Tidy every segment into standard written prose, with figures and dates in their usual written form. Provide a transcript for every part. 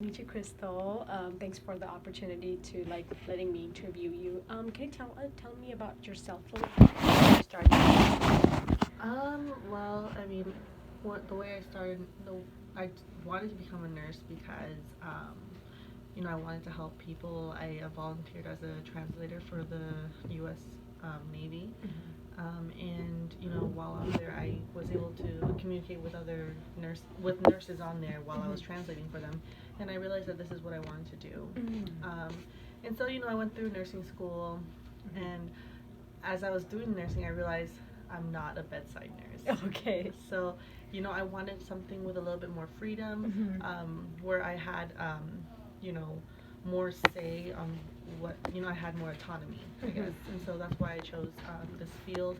Meet you, Crystal. Thanks for the opportunity to like letting me interview you. Can you tell me about yourself a little bit? Before you started? Well, I mean, the way I started, I wanted to become a nurse because, I wanted to help people. I volunteered as a translator for the U.S. Navy. And while I was there, I was able to communicate with with nurses on there while I was translating for them, and I realized that this is what I wanted to do. And so I went through nursing school, and as I was doing nursing, I realized I'm not a bedside nurse. Okay. So, I wanted something with a little bit more freedom, where I had, you know, more say on I had more autonomy, I guess. And so that's why I chose this field.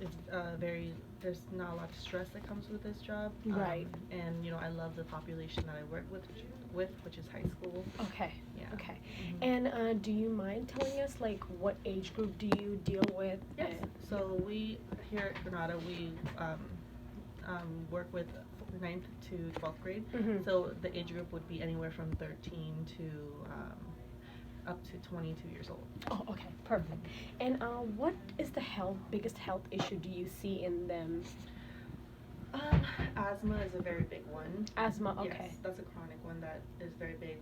It's very, there's not a lot of stress that comes with this job. Right. And, I love the population that I work with, which is high school. Okay. Yeah. Okay. And do you mind telling us like what age group do you deal with? Yes. So we here at Granada work with ninth to 12th grade. So the age group would be anywhere from 13 to up to 22 years old. Oh, okay, perfect. And what is the biggest health issue do you see in them? Asthma is a very big one. Asthma, okay. Yes, that's a chronic one that is very big.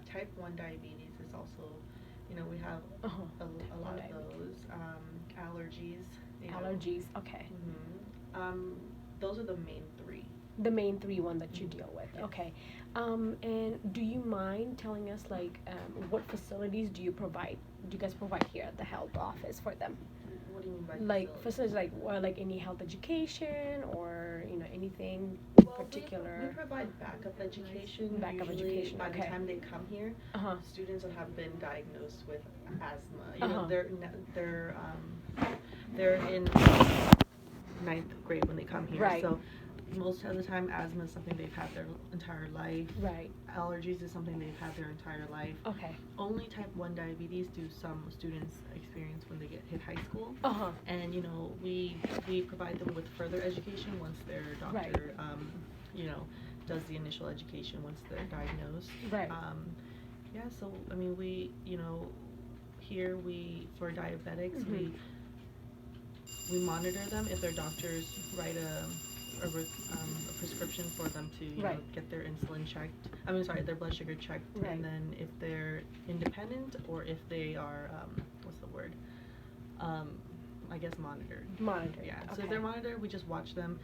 Type 1 diabetes is also, we have a lot of those. Allergies. Allergies, okay. Those are the main three. The main three one that you deal with, Yes. okay. And do you mind telling us like what facilities do you guys provide here at the health office for them? What do you mean by Like facilities like any health education or anything particular? We provide backup education. Backup Usually education, by okay. the time they come here, students would have been diagnosed with asthma. They're in ninth grade when they come here. Right. So most of the time, asthma is something they've had their entire life. Right. Allergies is something they've had their entire life. Okay. Only type 1 diabetes do some students experience when they hit high school. And we provide them with further education once their doctor does the initial education once they're diagnosed. Right. Yeah, so I mean here for diabetics we monitor them if their doctors write a prescription for them to get their insulin checked. I mean, sorry, their blood sugar checked, and then if they're independent or if they are what's the word? I guess monitored. Monitored. Yeah. Okay. So if they're monitored, we just watch them.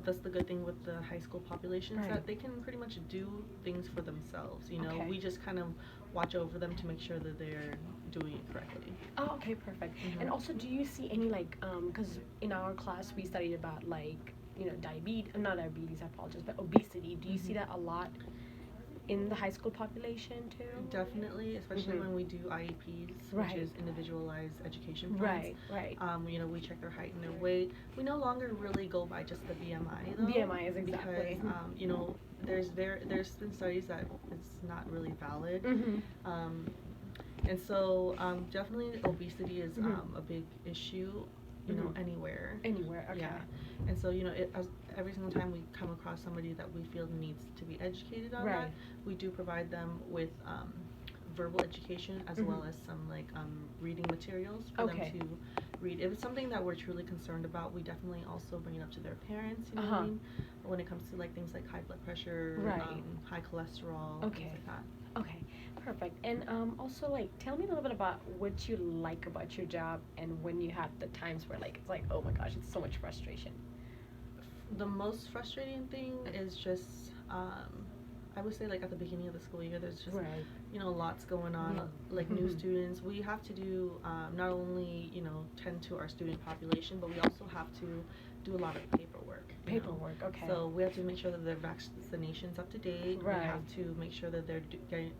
That's the good thing with the high school population is that they can pretty much do things for themselves. Okay. We just kind of watch over them to make sure that they're doing it correctly. Oh, okay, perfect. And also, do you see any like, because in our class we studied about like, diabetes, not diabetes, I apologize, but obesity. Do you see that a lot in the high school population too? Definitely, especially when we do IEPs, Right. which is individualized education Right, plans. right. We check their height and their weight. We no longer really go by just the BMI though. BMI is exactly. Because there's been studies that it's not really valid. And so definitely obesity is a big issue. Anywhere. Anywhere, okay. Yeah. And so, every single time we come across somebody that we feel needs to be educated on that, we do provide them with verbal education as well as some reading materials for them to read. If it's something that we're truly concerned about, we definitely also bring it up to their parents, you know what I mean? When it comes to things like high blood pressure, high cholesterol, things like that. Okay, perfect. And also, tell me a little bit about what you like about your job and when you have the times where, it's like, oh my gosh, it's so much frustration. The most frustrating thing is just, I would say, at the beginning of the school year, there's just, lots going on, new students. We have to do, not only, tend to our student population, but we also have to do a lot of paperwork. Paperwork, okay. So we have to make sure that their vaccination's up to date. Right. We have to make sure that they're getting,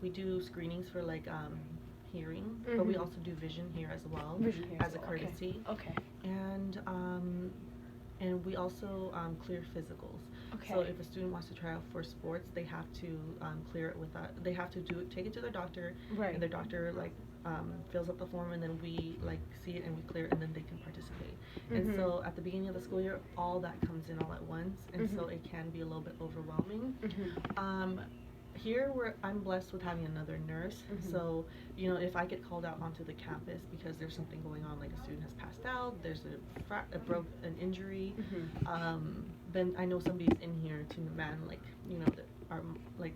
we do screenings for hearing, but we also do vision here as well, as a courtesy. Okay. And we also clear physicals. Okay. So if a student wants to try out for sports, they have to clear it with that. They have to take it to their doctor, and their doctor fills up the form, and then we like see it and we clear it, and then they can participate. And so at the beginning of the school year, all that comes in all at once, and so it can be a little bit overwhelming. Here I'm blessed with having another nurse, so you know, if I get called out onto the campus because there's something going on, like a student has passed out, there's an injury, then I know somebody's in here to man, like, you know,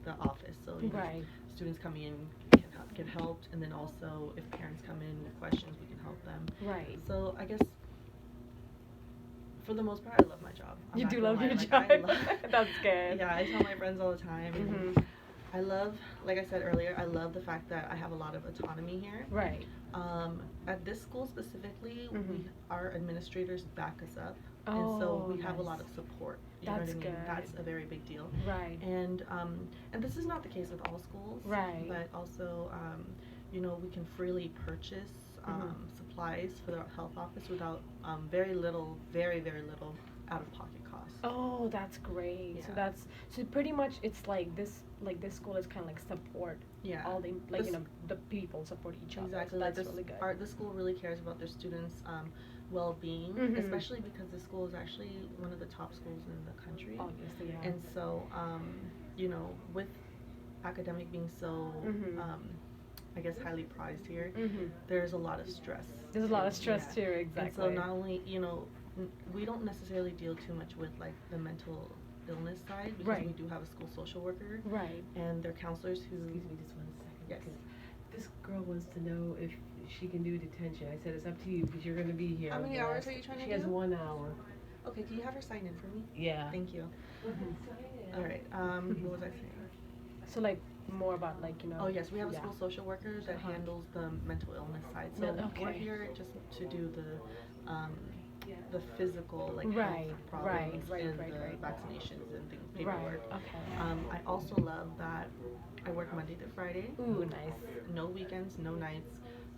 the office, so you know, students coming in can get helped, and then also if parents come in with questions, we can help them. So I guess for the most part, I love my job. You do love your job. That's good. Yeah, I tell my friends all the time. And I love, like I said earlier, I love the fact that I have a lot of autonomy here. At this school specifically, our administrators back us up, and so we have a lot of support. You know what I mean? Good. That's a very big deal. And this is not the case with all schools. But also, you know, we can freely purchase supplies for the health office without very little out-of-pocket costs. Oh, that's great. Yeah. So pretty much it's like this school is kind of like support. Yeah. All the you know, the people support each other. Exactly. So that's like really good. The school really cares about their students' well-being, especially because the school is actually one of the top schools in the country. Obviously, yeah. And so, you know, with academic being so, I guess, highly prized here, there's a lot of stress. There's a lot of stress too, exactly. And so not only, you know, we don't necessarily deal too much with like the mental illness side, because we do have a school social worker, and they're counselors who. Excuse me, just 1 second. Yes. This girl wants to know if she can do detention. I said it's up to you because you're going to be here. How many hours are you trying to do? She has 1 hour. Okay, can you have her sign in for me? Yeah. Thank you. All right. What was I saying? So like more about like, you know. Oh yes, we have a school social worker that handles the mental illness side. So we're here just to do the physical like health problems and the vaccinations and things, paperwork. I also love that I work Monday to Friday. Ooh, nice. No weekends, no nights,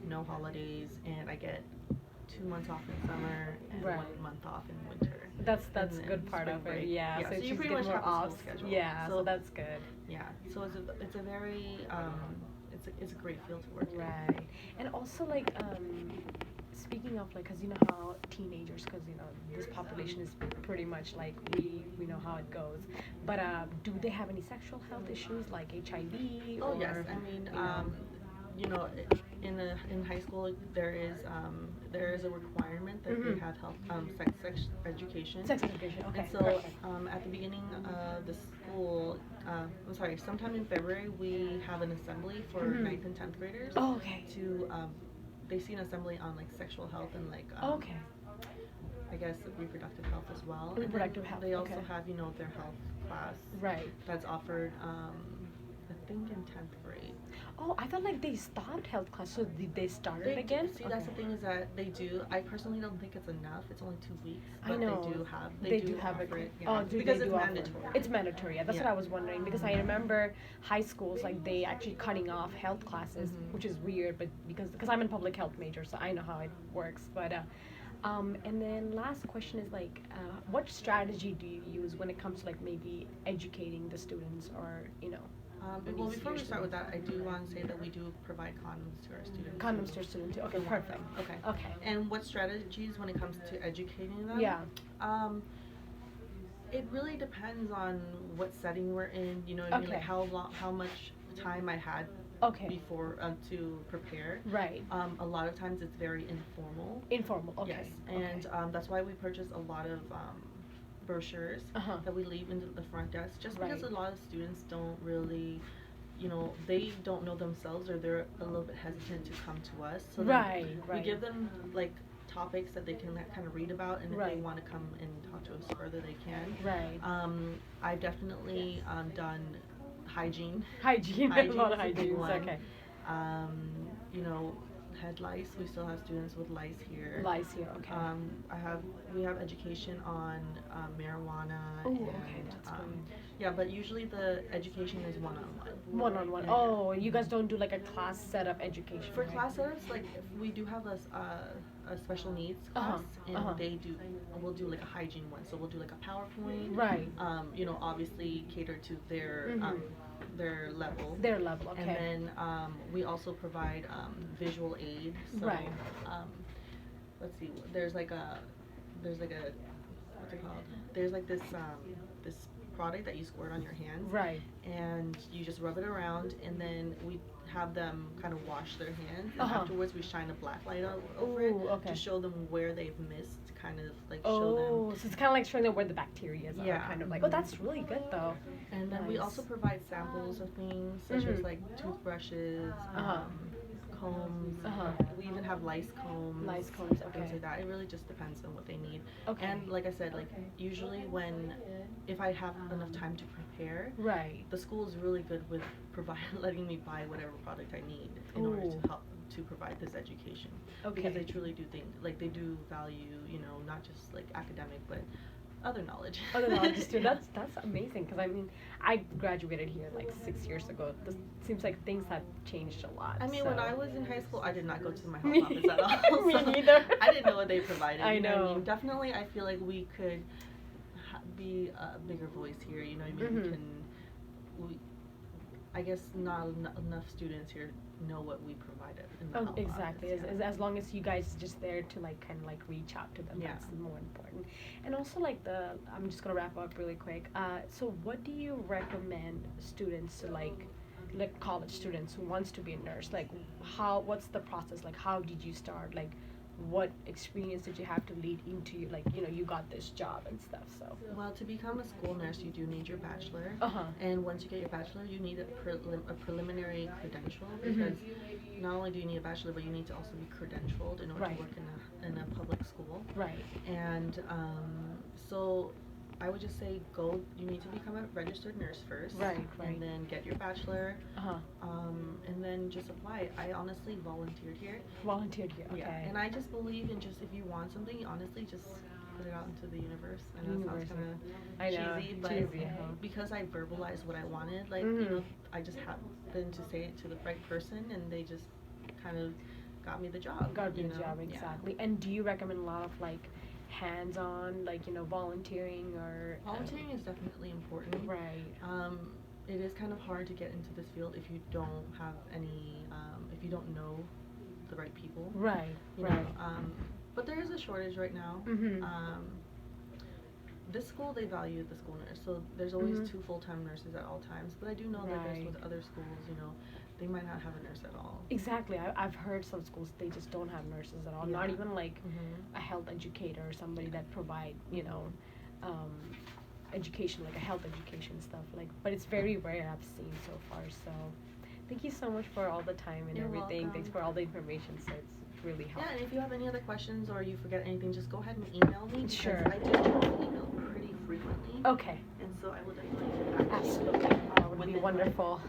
no holidays, and I get 2 months off in summer and 1 month off in winter. That's a good part of it. Yeah. So you pretty much have a school schedule. Yeah. So that's good. Yeah. So it's a very it's a great field to work in. And also like speaking of like, cause you know how teenagers, cause you know this population is pretty much like we know how it goes. But do they have any sexual health issues like HIV? Oh or, yes. I mean, you know, in high school there is a requirement that they have health sex education. Sex education. Okay. And so at the beginning of the school, I'm sorry, sometime in February we have an assembly for 9th and 10th graders. Oh, okay. To they see an assembly on like sexual health and like okay. I guess reproductive health as well. Reproductive health. They also have, you know, their health class. That's offered I think in 10th grade. Oh, I thought like they stopped health class, so did they start it again? See, that's the thing is that they do. I personally don't think it's enough. It's only 2 weeks, but I know. they do have it. Yeah. Because it's mandatory. It's mandatory. Yeah, that's what I was wondering, because I remember high schools like they actually cutting off health classes, which is weird, but because I'm in public health major, so I know how it works. But and then last question is like, what strategy do you use when it comes to like maybe educating the students, or you know? Well, before we start with that, I do want to say that we do provide condoms to our students. Condoms to our students too. Okay, perfect. Okay. And what strategies when it comes to educating them? Yeah. It really depends on what setting we're in. You know what I mean? Like how much time I had before to prepare. A lot of times it's very informal. Okay. Yes. And that's why we purchase a lot of brochures that we leave into the front desk, just because a lot of students don't really, you know, they don't know themselves, or they're a little bit hesitant to come to us. So we give them like topics that they can kind of read about, and if they want to come and talk to us further, they can. I've definitely done hygiene. A lot of hygiene. Okay. You know, head lice. We still have students with lice here. Okay. We have education on marijuana, Yeah, but usually the education is one-on-one. One-on-one. Yeah. Oh, you guys don't do like a class setup education. For right? class setups, like if we do have a special needs Uh-huh, class, and uh-huh. we'll do like a hygiene one. So we'll do like a PowerPoint. Right. You know, obviously cater to their level. Their level. Okay. And then we also provide visual aid. So, Right. let's see. There's like a what's it called? There's like this product that you squirt on your hands. Right. And you just rub it around, and then we have them kind of wash their hands, and Uh-huh. afterwards we shine a black light over it Ooh, okay. to show them where they've missed, kind of like show Oh, so it's kind of like showing them where the bacteria are. Yeah. Kind of like. Oh, that's really good though. them. And then we Nice. also provide samples of things such as Mhm. like toothbrushes, Uh-huh. combs. Uh-huh. We even have lice combs. Lice combs, Things okay. like that. It really just depends on what they need. Okay. And like I said, like usually if I have enough time to prepare, Right. the school is really good with letting me buy whatever product I need in order Ooh. to help to provide this education. Okay. Because they truly do think, like they do value, you know, not just like academic, but other knowledge. Other knowledge too. That's amazing because I mean I graduated here like 6 years ago. This seems like things have changed a lot. I mean, so. when I was in high school, I did not go to my Me- health office at all. me so neither. I didn't know what they provided. I you know. What I know. mean? Definitely, I feel like we could be a bigger voice here. You know what I mean? Mhm. I guess not enough students here know what we provided in the Oh, health exactly. office, yeah. As long as you guys just there to like kind of like reach out to them, Yeah. that's more important. And also like I'm just gonna wrap up really quick. So what do you recommend students to like college students who wants to be a nurse? Like what's the process? Like how did you start? Like what experience did you have to lead into you got this job and stuff? So. Well, to become a school nurse, you do need your bachelor. Uh-huh. And once you get your bachelor, you need a preliminary credential, Mhm. because not only do you need a bachelor, but you need to also be credentialed in order Right. to work in a public school. Right. And so I would just say you need to become a registered nurse first. Right. And then get your bachelor, Uh-huh. and then just apply. I honestly volunteered here. Volunteered here. Okay. Yeah, and I just believe in just if you want something, honestly, just put it out into the universe. I know it sounds Universe. kind I know, of cheesy, but cheesy, uh-huh. because I verbalized what I wanted, like Mhm. you know, I just happened to say it to the right person, and they just kind of got me the job. Got you the know? job, Yeah. exactly. And do you recommend a lot of like hands-on, like volunteering or? Volunteering is definitely important. Right. It is kind of hard to get into this field if you don't have any, if you don't know the right people. Right. You Right. know, but there is a shortage right now. Mhm. This school, they value the school nurse, so there's always Mhm. 2 full-time nurses at all times. But I do know that there's Right. with other schools, you know, they might not have a nurse at all. Exactly. I've heard some schools they just don't have nurses at all. Not Yeah. even like Mm-hmm. a health educator or somebody that provide education, like a health education stuff. But it's very rare I've seen so far. So thank you so much for all the time and You're everything. welcome. Thanks for all the information. So it's really helpful. Yeah, and if you have any other questions or you forget anything, just go ahead and email me. Because Sure. I do check my email pretty frequently. Okay. And so I will definitely get back to you. Absolutely. That would be within, like, wonderful.